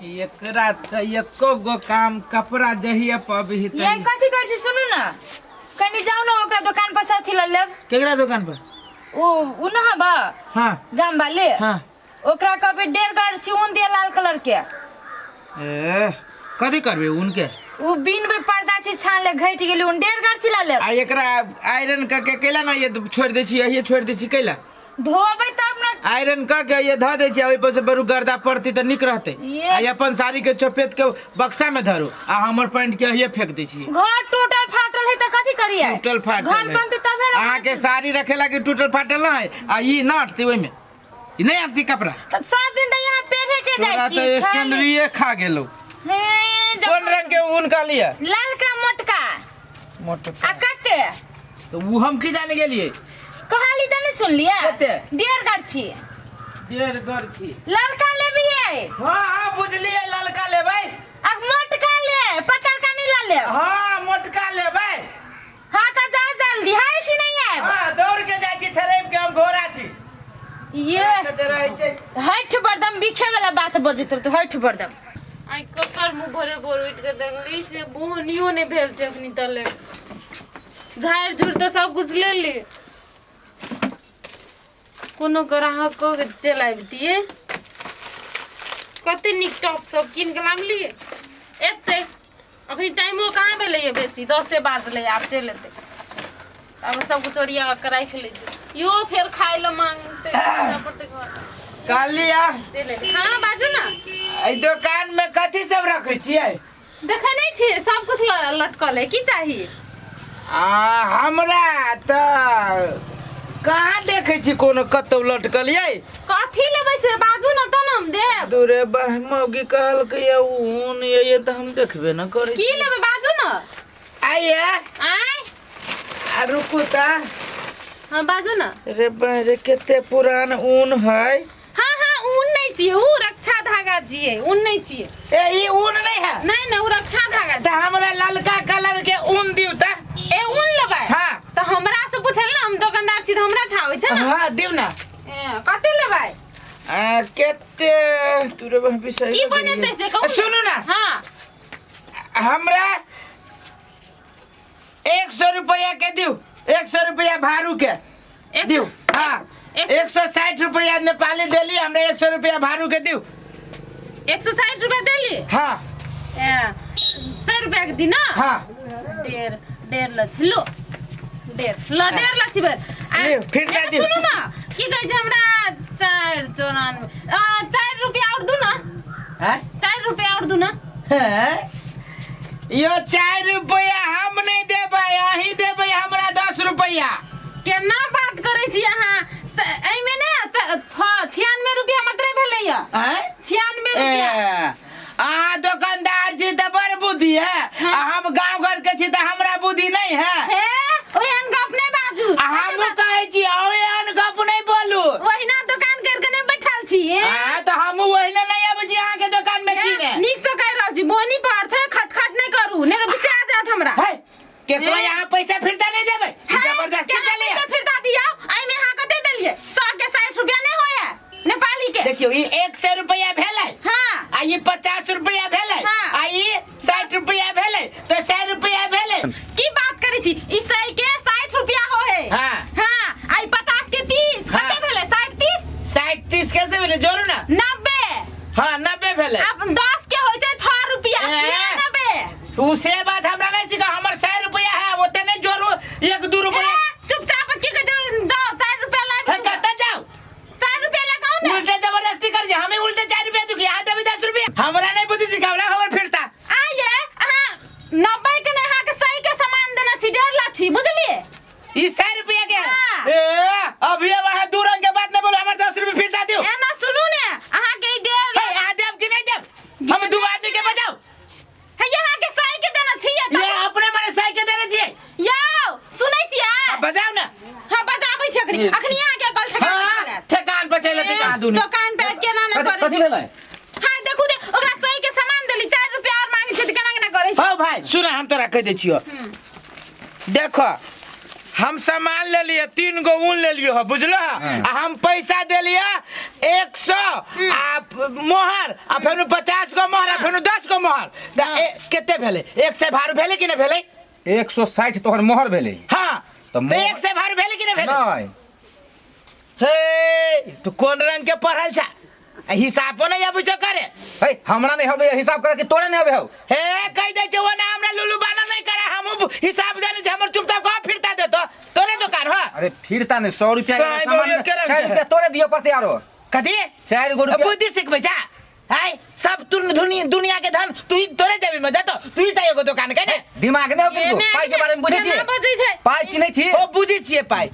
एकरा त एको गो काम कपड़ा जहिया पबही ये कथी कर छी सुनू ना कनी जाओ ना ओकरा दुकान पर साथी ल लेब केकरा दुकान पर ओ ना बा हां जाम वाले हां ओकरा कबे 1.5 गाड़ छी ऊन दिया लाल कलर के ए कथी करबे उनके वो बिन बे पर्दा छी छान ले घट गेली उन 1.5 गाड़ छी ला ले आ एकरा आयरन क के केला ना ये छोड़ दे छी ये छोड़ दे छी केला धोबे तब ना आयरन क के ये ध दे छी ओइ पर से बरु गर्दा पड़ती त निक रहते आ अपन साड़ी के चपेट के बक्सा में धरू आ हमर पैंट के ये फेंक दे छी घर टूटल फाटल है त कथी करिए टूटल फाटल घर बनते तबे अहाँ के साड़ी रखे लागी टूटल फाटल ना है आ ई ना अटती ओइ में ई नहीं अटती कपड़ा 7 दिन त यहां पेरे के जाय छी तोरा त स्टैंडरिए खा गेलो कौन रंग के ऊन का लिया लाल का मोटका मोटका आ कते तो वो हम की जाने के लिए कहाली त नहीं सुन लिया कते 1.5 गाड़ छी 1.5 गाड़ छी ललका लेबिए हां हां बुझलिए ललका लेबै आ मोटका ले पत्थर का नहीं ला ले हां मोटका लेबै हां त जा जल्दी है छी नहीं है हां दौड़ के जाय छी छरेब के हम घोड़ा छी ये रहै छै हट बरदम बिखे वाला बात बजत तो हट बरदम आई ककर मुंह भरे बोर उठ के दंगली से बोहनियो ने भेल से अपनी तले झाड़ झूड़ तो सब कुछ ले ली कोनो ग्राहक को चलाबतिए कते निक टॉप सब किन के लामली एते अखनी टाइमो कहां भेले ये बेसी 10 बाजले आप चल लेते अब सब कुछ ओरिया के राख ले छै यो फेर खाइ ल मांगते पड़ते घर कालिया चले हां बाजू ना ए दुकान में कथी सब रखै छियै देखै नै छी सब कुछ लटकल है की चाहिए हमरा त कहाँ देखे छी कोनो कतौ लटकल ये कथी लेबै से बाजू न त हम देब दूरे मौगी कहल के ऊन ये त हम देखबे न करे की लेबै बाजू न आइए आय आ रुकू ता हां बाजू न रे बारे केते पुरान ऊन है हां हां ऊन नै छिए ऊ रक्षा धागा छिए ऊन नै छिए ए ई ऊन नहीं है नहीं नहीं ऊ रक्षा धागा त हमरा ललका कलर के ऊन दिउ त ए ऊन लेबै हां त हमरा से पूछल न हम दुकानदार छी त हमरा था होय छै न हां दिउ ना ए कते लेबै केते तुरे विषय की बनेते से कहू सुनु ना हां हमरा 100 रुपया के दिउ 100 रुपया भाड़ू के दिउ हां 160 रुपया नेपाली देली हमरा 100 रुपया भाड़ू के दिउ 160 रुपया देली हां ए 100 रुपया के दी ना हां डेढ़ लछलो डेढ़ लछबे फिर दे दिउ सुनु ना की कहै छै हमरा 494 4 रुपया और दू ना हैं 4 रुपया और दू ना यो 4 रुपया हम नहीं देबै अही देबै हमरा 10 रुपया केना बात करै छी अहाँ एई में ने 96 रुपया मात्र भेलै या हैं 96 रुपया अहाँ दुकानदार छी त बड़ बुद्धि है आ हम गांव घर के छी त हमरा बुद्धि नहीं है हे ओहन गप नै बाजू हम कहै छी ओहन गप नहीं बोलू ओहिना दुकान करके नै बैठल छी हां त हम ओहिना नहीं आबै छी अहाँ के दुकान में किने नीक से कह रहल छी बोनी पर छै खटखट नै करू नै त बिसे आ जात हमरा है केकरो यहाँ पैसा फिरता नहीं देबै जबरदस्ती चले पैसा फिरता दिया आई में हां कते देलिए 100 के 60 रुपया नै होय नेपाली के देखियो ई 100 रुपया भेलै हां आ ई 50 रुपया भेलै आ ई 60 रुपया भेलै तो 100 रुपया भेलै की बात करै छी ई 100 के 60 रुपया होय हां हां आई 50 के 30 कते भेलै 60 30 60 30 कैसे भेलै जोड़ू ना 90 हां 90 भेलै अब 10 के होय छै 6 रुपया 96 तू से बात हमरा नहीं सिखा हमर 100 रुपया है ओते नहीं जोड़ू 1 2 रुपया चुपचाप की के जाओ 4 रुपया ला है कत जाओ 4 रुपया ला कौन उल्टे जबरदस्ती कर जे हमें उल्टे 4 रुपया तू यहाँ देबी 10 रुपया हमरा नहीं बुद्धि सिखावला खबर फिरता आये हां 90 के नहीं हां के सही के सामान देना छी 1.5 लाख छी बुझलिए ई 100 रुपया के है ए अभी वहां दूर रंग के बात नहीं बोलो हमर 10 रुपया फिरता दियो ए ना सुनू ने अहाँ के 1.5 है आ देब कि नहीं देब हम दो आदमी के बजाओ है यहाँ के सही के देना छी ये अपने माने सही के देने छिए यो सुनै छियै बजाओ ना हां बजाबै छी अखनी यहाँ के कल ठेका ठेकान पे चले ठेकान दूनी दुकान पे केना ना करे कथी लेला हां देखू दे ओकरा सही के सामान देली 4 रुपया और मांगे छै त केना केना करे हो भाई सुन हम तोरा कह दे छियो देखो हम सामान ले लिए 3 गो ऊन ले लियो हो बुझलो आ हम पैसा दे लिया 100 आ मोहर आ फेनु 50 गो मोहर आ फेनु 10 गो मोहर केते भेले 1 से भारू भेले कि नै भेले 160 तोहर मोहर भेले हां तो तो 1 से भारू भेले कि नै भेले नहीं हे तू कोन रंग के पढ़ल छ हिसाब नै आबुचो करे हे हमरा नहीं हबे हिसाब करे कि तोरे नहीं हबे हो हे कह दे छ ओना हमरा लुलु बाना नहीं करे हम हिसाब जाने छ हमर चुपचाप कहाँ फिरता दे तो तोरे दुकान हो अरे फिरता नहीं 100 रुपया के 100 सामान रुपया 4 रुपया तोरे दियो पड़ते यारो कथी 4 गो रुपया बुद्धि सीखबे जा हाय सब तू दुनिया के धन तू ही तोरे जेबी में जा तो तू ही चाहिए दुकान के ने दिमाग नहीं हो किनको पाई के बारे में बुझे केना बजै छै पाई चिन्है छी ओ बुझी छिए पाई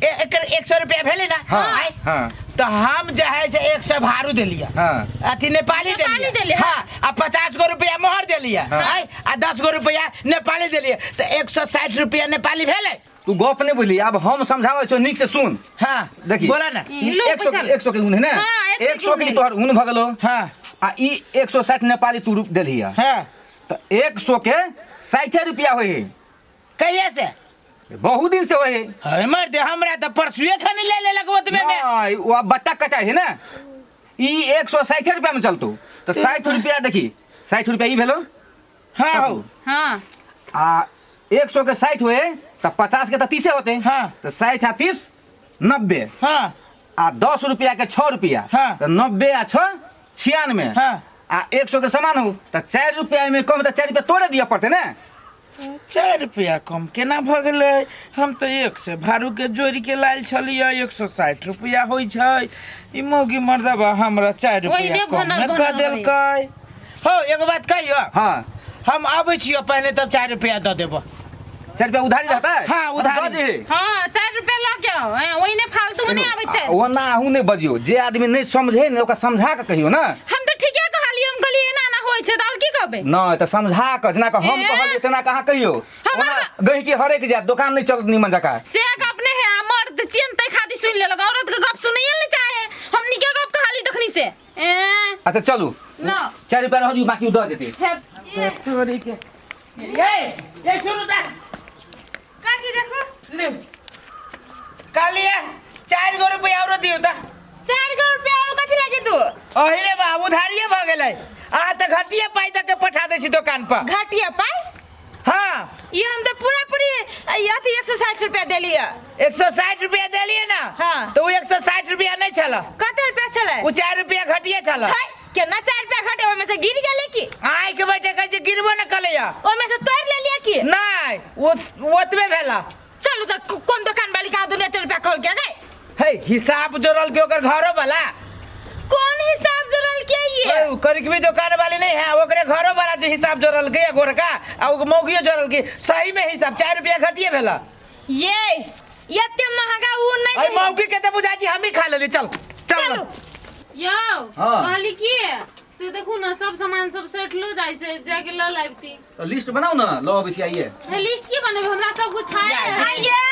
एकर 100 रुपया भेले ना हाँ, हाँ। तो हम जो है से 100 भारू दे लिया हाँ। अथी नेपाली दे लिया हाँ आ 50 गो रुपया मोहर दे लिया हाय आ 10 गो रुपया नेपाली दे लिया तो 160 रुपया नेपाली भेले तू गप नहीं बोली अब हम समझावे छो निक से सुन हाँ देखी बोला ना 100 के ऊन है ना हाँ, 100 के तोहर ऊन भगलो हाँ आ ई 160 नेपाली तू रूप देली है हाँ तो 100 के 60 रुपया होई कहिए से बहुत दिन से होई है मर दे हमरा तो परसुए खानी ले लगवत में नहीं वो बट्टा कटा है ना ई 160 रुपया में चलतो तो 60 रुपया देखी 60 रुपया ई भेलो हाँ हो हां आ 100 के 60 हुए तो 50 के तो 30 होते हाँ। तो 60 आ 30 90 हाँ आ 10 रुपया के 6 रुपया हाँ। तो 90 आ 6 96 हाँ। आ 100 के समान हो तो 4 रुपया में कम तो 4 रुपया तोड़े दिया पड़ते ना 4 रुपया कम केना भ गेलै हम तो 1 से भारू के जोड़ी के लायल छलिए 160 रुपया होई छै ई मौगी मर्दबा हमरा 4 ओइने रुपया कम भनल में भनल क देलकै हो एगो बात कहियो हाँ हम आबै छियो पहले तब 4 रुपया द देबो 4 रुपया उधारी रहता है हाँ, उधारी। दऽ दे। हां 4 रुपया ल के आओ ओइने फालतू में नहीं आबै छै ओना अहू नहीं बजियो जे आदमी नहीं समझे ने ओकरा समझा के कहियो ना हम तो ठीके कहलिए हम कहलिए एना ना होय छै त और की कहबे नहीं तो समझा के जना के हम ए? कहलिए तना कहाँ कहियो हमरा- ओना गही के हरेक जात दुकान नहीं चलत निमन जका से अपने है मर्द चिंतै खादी सुन ले लगा औरत के गप सुनैए नहीं चाहे हमनी के गप कहली दखनी से अच्छा चलू ना 4 रुपया रह जू बाकी दऽ देते तोरी के ये शुरू दा काकी देखो ले कालिया 4 गो रुपया और दियो ता 4 रुपया और कथि लागे तू ओही रे बा उधारिये भ गेलै आ त घटिया पाई तक के पठा दै छी दुकान पर घाटिया पाई हाँ ये हम तो पूरा पूरी अथी 160 रुपया देलिए 160 रुपया देलिए ना हाँ। तो वो 160 रुपया नहीं छला कते रुपया छले वो 4 रुपया घटिया छला हाय केना 4 रुपया घटे ओमे से गिर गेले की आय के बैठे कहे गिरबो न कलैया ओमे से तोड़ ले लिया की नहीं वो ओतबे भेला चलू त कोन दुकान वाली का दुनिया 3 रुपया खोल के गए हे हिसाब जोड़ल के ओकर घरो वाला कौन हिसाब जोड़ल के ये करकवी दुकान वाली नहीं है ओकरे घरो वाला जो हिसाब जोड़ल के गोरका आ वो मौगियो जोड़ल के सही में हिसाब 4 रुपया घटिए भेला ये एते महंगा ऊ नहीं अरे मौगी के त बुझा छी हम ही खा लेली चल चल यो हाँ। कहली की से देखू ना सब सामान सब सेट लो जाय से जाके ल लाइबती तो लिस्ट बनाओ ना लो बेसी आइए हे लिस्ट की बने हमरा सब कुछ खाए आइए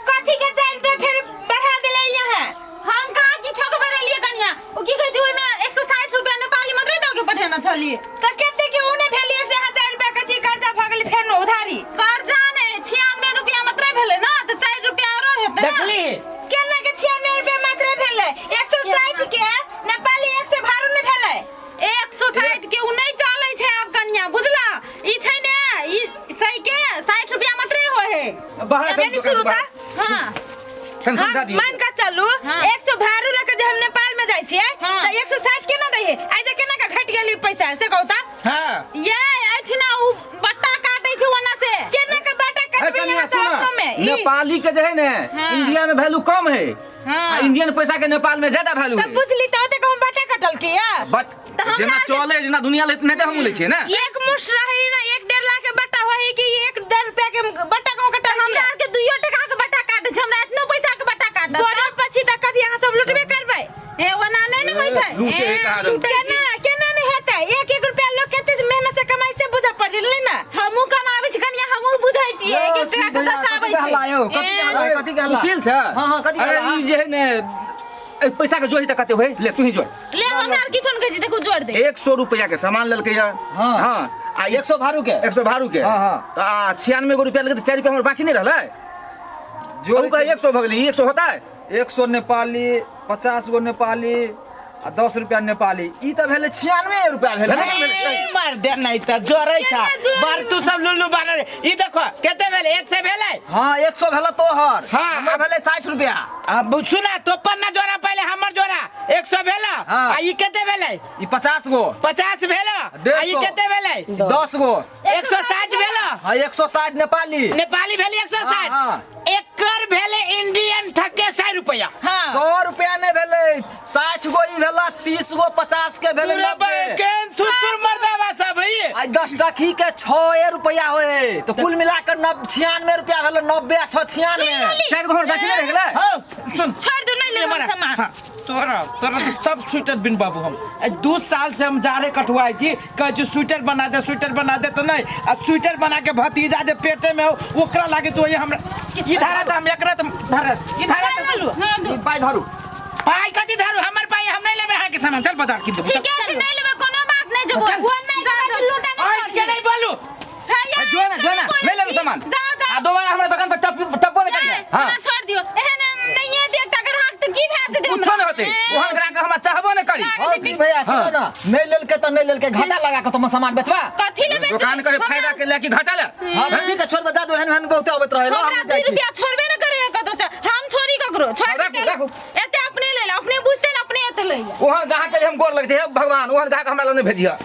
कथी के 4 रुपया फिर बढ़ा देले यहाँ हम कहा कि छक बरेलिए कनिया ओ की कहै छै ओइ में 160 रुपया नेपाली मत दो के पठेना छली त केते के उने भेलिए से 4 रुपया के छी कर्जा भ गेल फेर न उधारी कर्जा ने 96 रुपया मात्र भेले ना तो 4 रुपया और हेतै देखली केना के 96 रुपया मात्र भेले 160 के नेपाली 1 से भारू न भेले 160 के उ नहीं चलै छै आब कनिया बुझला ई छै ने ई सही के 60 रुपया मात्र होय है बाहर यानी शुरू था हां कन समझा दियो मान का चलू हाँ। 100 भारू लेके जे हम नेपाल में जाई छियै हाँ। त 160 केना दै है आइ जे केना का घट गेली पैसा से कहता हां ये अठना उ बट्टा काटै छै ओना से केना का बाटा है कटबे कनिया यहाँ सुना सामने में ई नेपाली के जे है ने हाँ। इंडिया में वैल्यू कम है हाँ। आ इंडियन पैसा के नेपाल में ज्यादा वैल्यू तब है बुझली त ओते कहूं बाटा कटल किया बट तो हमरा जेना आरके- चले जेना दुनिया ले नहीं हम ले छिए ना एक मुश्त रही ना 1.5 लाख के बट्टा होई कि 1.5 रुपया के बट्टा कहूं कटल हमरा किया आर के 2 टका के बट्टा काटै छै हमरा एतनो पैसा के बट्टा काटत गोड़ा पछि त कथि यहाँ सब लुटबे करबै ए ओना नै न होय छै लूटे है कहाँ रहो। केना केना नहीं हेतै 1 रुपया लोग केते मेहनत से कमाई से बुझा पड़ल ना हमहु कमाबै छी कनिया हमहु बुझै छी एक एक टका के दसाबै छै सुशील छै हाँ, कथी अरे कहला? ई जे है ने ए पैसा के जोड़ी त कते होय ले तू ही जोड़ ले हमरा आर किछन कहै छी देखू जोड़ दे 100 रुपया के सामान लेलकै या हाँ। हां आ 100 भारू के 100 भारू के हाँ, हाँ। तो आ 96 गो रुपया लेके तो 4 रुपया हमर बाकी नहीं रहलै जोड़ जो का 100 भगली 100 होता है 100 नेपाली 50 गो नेपाली आ 10 रुपया नेपाली ई त भेलै 96 रुपया भेलै मार दे नहीं त जोरै छ बार तू सब लुल्लू बानर ई देखो केते भेले 1 से भेले हां 100 भेला तोहर हाँ, हमर भेलै 60 रुपया अब सुना तो पन्ना जोरा पहले हमर जोरा 100 भेला हाँ। आ ई केते भेले ई 50 गो 50 भेला आ ई 150 केते भेले 10 गो 160 भेला हां 160 नेपाली नेपाली भेले 160 हाँ। एकर भेले इंडियन ठके 100 रुपया 100 रुपया नै भेलै 60 गो ई भेला 30 गो 50 के भेलै पूरा 90 केन सुतुर मर्दावा सब है आई 10 टकी के 6 रुपया होए तो कुल मिलाकर 96 रुपया भेलै 90 आ 96 चार घर बाकी नहीं रह गेलै हाँ, सुन छोड़ दो नहीं ले हमारा सामान हाँ, तोरा तोरा तो सब स्वेटर बिन बाबू हम 2 साल से हम जारे कटवाई छी कह जो स्वेटर बना दे तो नहीं आ स्वेटर बना के भतीजा जे पेटे में हो ओकरा लागे तो ये हमरा ई धारा त हम एकरा त धारा ई धारा त ई पाइ धरू पाई कति धारू हमर पाई हम नहीं लेबे है के सामान चल बाजार किन दे ठीक है से नहीं लेबे कोनो बात नहीं जब वो नहीं जा लूटा और के नहीं बोलू जो ना ले ले सामान आ दोबारा हमरा दुकान पर टप्पो दे कर हां हां छोड़ दियो एहन नहीं है देख अगर हाथ तो की भेज दे कुछ नहीं होते ओहन ग्राहक हम चाहबो नहीं करी हौसिन भैया सुनो ना नहीं लेलके त नहीं लेलके घाटा लगा के तुम सामान बेचबा कथी ले बेच दुकान करे फायदा के लेके घाटा ले हां ठीक है छोड़ दे जा दो हन बहुत आवत रहे लो हमरा हम 2 जाई छी रुपया छोड़बे न करे कतो से हम छोड़ी ककरो छोड़ राखू। एते अपने ले ले अपने बुझते न अपने एते ले ले ओहन ग्राहक के हम गोर लगते है भगवान ओहन ग्राहक हमरा ल नहीं भेजिया